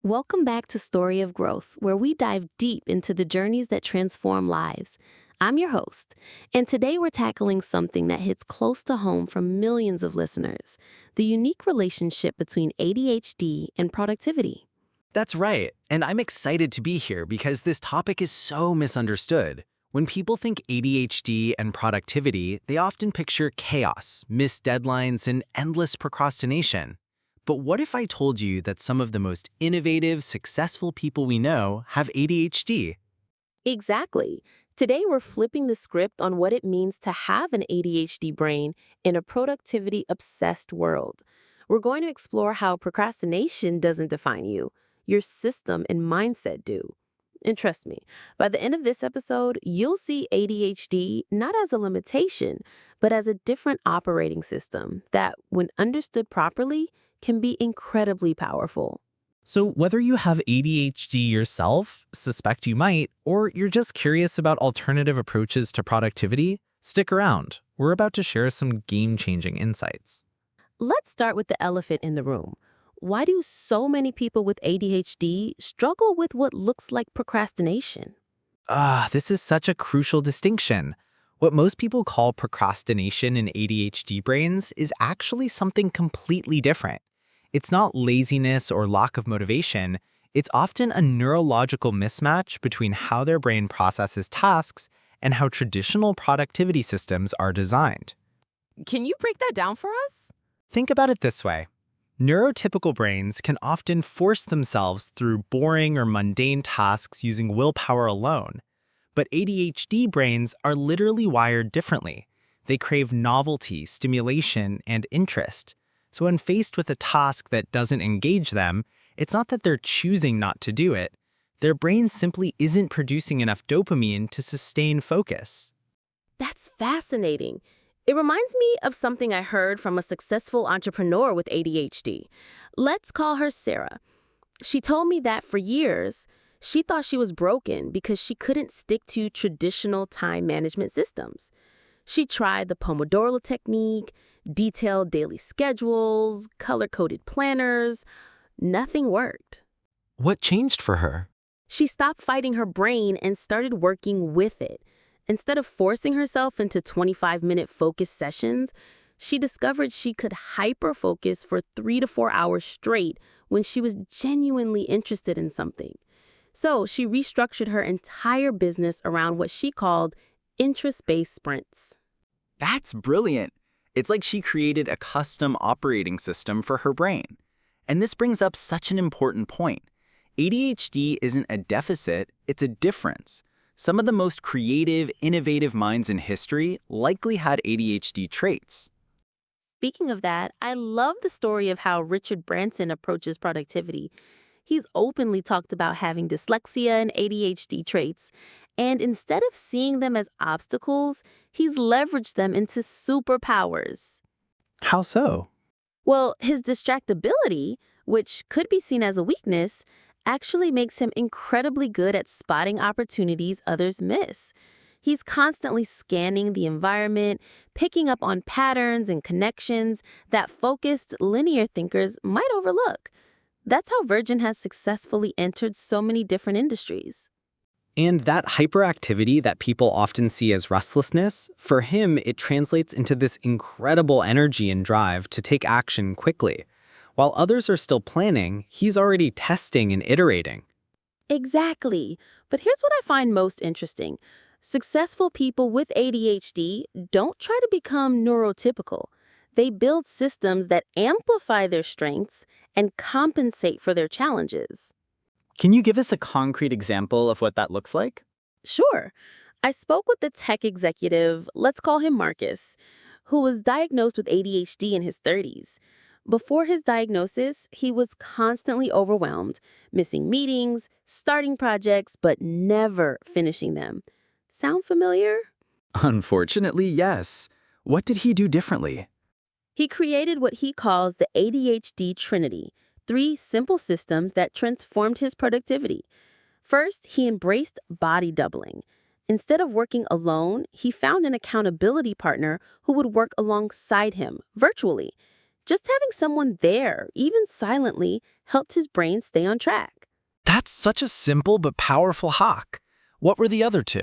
Welcome back to Story of Growth, where we dive deep into the journeys that transform lives. I'm your host, and today we're tackling something that hits close to home for millions of listeners: the unique relationship between ADHD and productivity. That's right, and I'm excited to be here because this topic is so misunderstood. When people think ADHD and productivity, they often picture chaos, missed deadlines, and endless procrastination. But what if I told you that some of the most innovative, successful people we know have ADHD? Exactly. Today we're flipping the script on what it means to have an ADHD brain in a productivity-obsessed world. We're going to explore how procrastination doesn't define you, your system and mindset do. And trust me, by the end of this episode, you'll see ADHD not as a limitation, but as a different operating system that, when understood properly, can be incredibly powerful. So, whether you have ADHD yourself, suspect you might, or you're just curious about alternative approaches to productivity, stick around. We're about to share some game-changing insights. Let's start with the elephant in the room. Why do so many people with ADHD struggle with what looks like procrastination? This is such a crucial distinction. What most people call procrastination in ADHD brains is actually something completely different. It's not laziness or lack of motivation. It's often a neurological mismatch between how their brain processes tasks and how traditional productivity systems are designed. Can you break that down for us? Think about it this way. Neurotypical brains can often force themselves through boring or mundane tasks using willpower alone. But ADHD brains are literally wired differently. They crave novelty, stimulation, and interest. So when faced with a task that doesn't engage them, it's not that they're choosing not to do it. Their brain simply isn't producing enough dopamine to sustain focus. That's fascinating. It reminds me of something I heard from a successful entrepreneur with ADHD. Let's call her Sarah. She told me that for years, she thought she was broken because she couldn't stick to traditional time management systems. She tried the Pomodoro technique, detailed daily schedules, color-coded planners. Nothing worked. What changed for her? She stopped fighting her brain and started working with it. Instead of forcing herself into 25-minute focus sessions, she discovered she could hyper-focus for 3 to 4 hours straight when she was genuinely interested in something. So she restructured her entire business around what she called interest-based sprints. That's brilliant. It's like she created a custom operating system for her brain. And this brings up such an important point. ADHD isn't a deficit, it's a difference. Some of the most creative, innovative minds in history likely had ADHD traits. Speaking of that, I love the story of how Richard Branson approaches productivity. He's openly talked about having dyslexia and ADHD traits, and instead of seeing them as obstacles, he's leveraged them into superpowers. How so? Well, his distractibility, which could be seen as a weakness, actually makes him incredibly good at spotting opportunities others miss. He's constantly scanning the environment, picking up on patterns and connections that focused, linear thinkers might overlook. That's how Virgin has successfully entered so many different industries. And that hyperactivity that people often see as restlessness, for him, it translates into this incredible energy and drive to take action quickly. While others are still planning, he's already testing and iterating. Exactly. But here's what I find most interesting. Successful people with ADHD don't try to become neurotypical. They build systems that amplify their strengths and compensate for their challenges. Can you give us a concrete example of what that looks like? Sure. I spoke with the tech executive, let's call him Marcus, who was diagnosed with ADHD in his 30s. Before his diagnosis, he was constantly overwhelmed, missing meetings, starting projects, but never finishing them. Sound familiar? Unfortunately, yes. What did he do differently? He created what he calls the ADHD Trinity, 3 simple systems that transformed his productivity. First, he embraced body doubling. Instead of working alone, he found an accountability partner who would work alongside him virtually. Just having someone there, even silently, helped his brain stay on track. That's such a simple but powerful hack. What were the other two?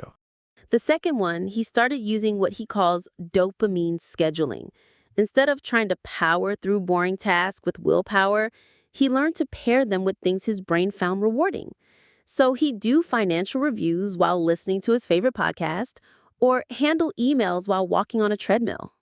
The second one, he started using what he calls dopamine scheduling. Instead of trying to power through boring tasks with willpower, he learned to pair them with things his brain found rewarding. So he'd do financial reviews while listening to his favorite podcast, or handle emails while walking on a treadmill.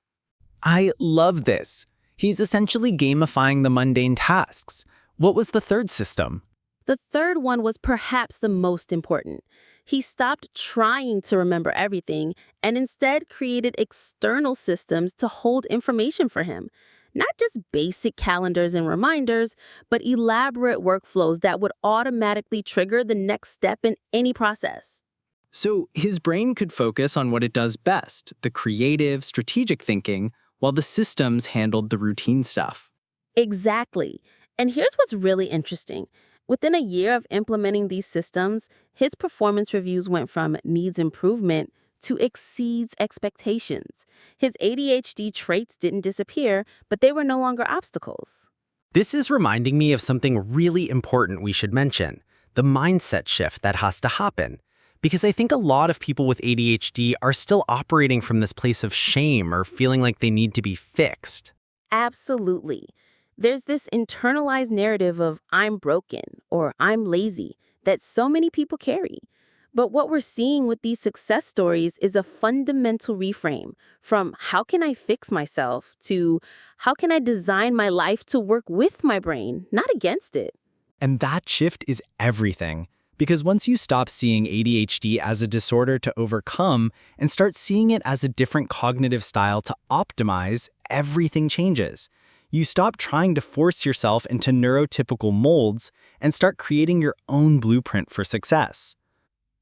I love this. He's essentially gamifying the mundane tasks. What was the third system? The third one was perhaps the most important. He stopped trying to remember everything and instead created external systems to hold information for him. Not just basic calendars and reminders, but elaborate workflows that would automatically trigger the next step in any process. So his brain could focus on what it does best, the creative, strategic thinking, while the systems handled the routine stuff. Exactly. And here's what's really interesting. Within a year of implementing these systems, his performance reviews went from needs improvement to exceeds expectations. His ADHD traits didn't disappear, but they were no longer obstacles. This is reminding me of something really important we should mention, the mindset shift that has to happen. Because I think a lot of people with ADHD are still operating from this place of shame or feeling like they need to be fixed. Absolutely. There's this internalized narrative of I'm broken or I'm lazy that so many people carry. But what we're seeing with these success stories is a fundamental reframe from how can I fix myself to how can I design my life to work with my brain, not against it. And that shift is everything. Because once you stop seeing ADHD as a disorder to overcome and start seeing it as a different cognitive style to optimize, everything changes. You stop trying to force yourself into neurotypical molds and start creating your own blueprint for success.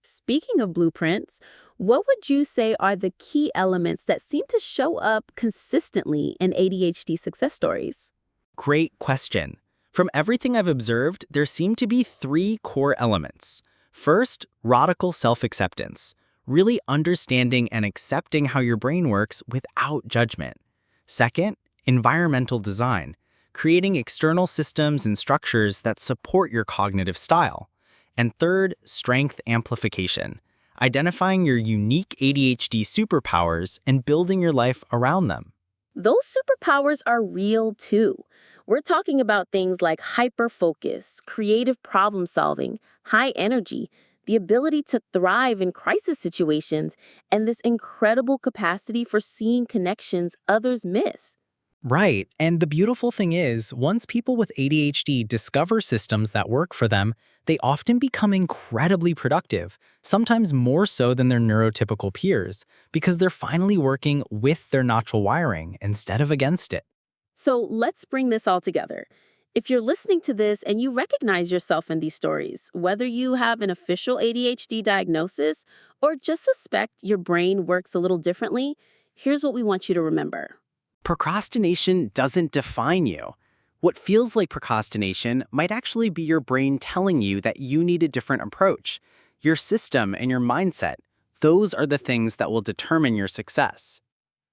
Speaking of blueprints, what would you say are the key elements that seem to show up consistently in ADHD success stories? Great question. From everything I've observed, there seem to be three core elements. First, radical self-acceptance, really understanding and accepting how your brain works without judgment. Second, environmental design, creating external systems and structures that support your cognitive style. And third, strength amplification, identifying your unique ADHD superpowers and building your life around them. Those superpowers are real too. We're talking about things like hyperfocus, creative problem solving, high energy, the ability to thrive in crisis situations, and this incredible capacity for seeing connections others miss. Right, and the beautiful thing is, once people with ADHD discover systems that work for them, they often become incredibly productive, sometimes more so than their neurotypical peers, because they're finally working with their natural wiring instead of against it. So let's bring this all together. If you're listening to this and you recognize yourself in these stories, whether you have an official ADHD diagnosis or just suspect your brain works a little differently, here's what we want you to remember. Procrastination doesn't define you. What feels like procrastination might actually be your brain telling you that you need a different approach. Your system and your mindset, those are the things that will determine your success.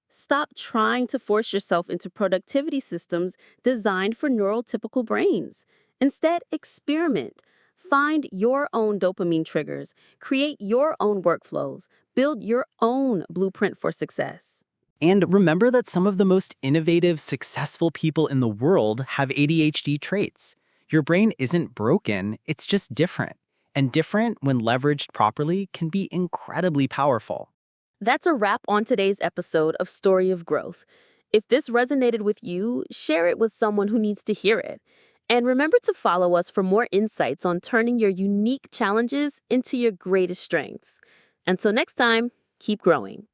Stop trying to force yourself into productivity systems designed for neurotypical brains. Instead, experiment. Find your own dopamine triggers, create your own workflows, build your own blueprint for success. And remember that some of the most innovative, successful people in the world have ADHD traits. Your brain isn't broken, it's just different. And different, when leveraged properly, can be incredibly powerful. That's a wrap on today's episode of Story of Growth. If this resonated with you, share it with someone who needs to hear it. And remember to follow us for more insights on turning your unique challenges into your greatest strengths. Until next time, keep growing.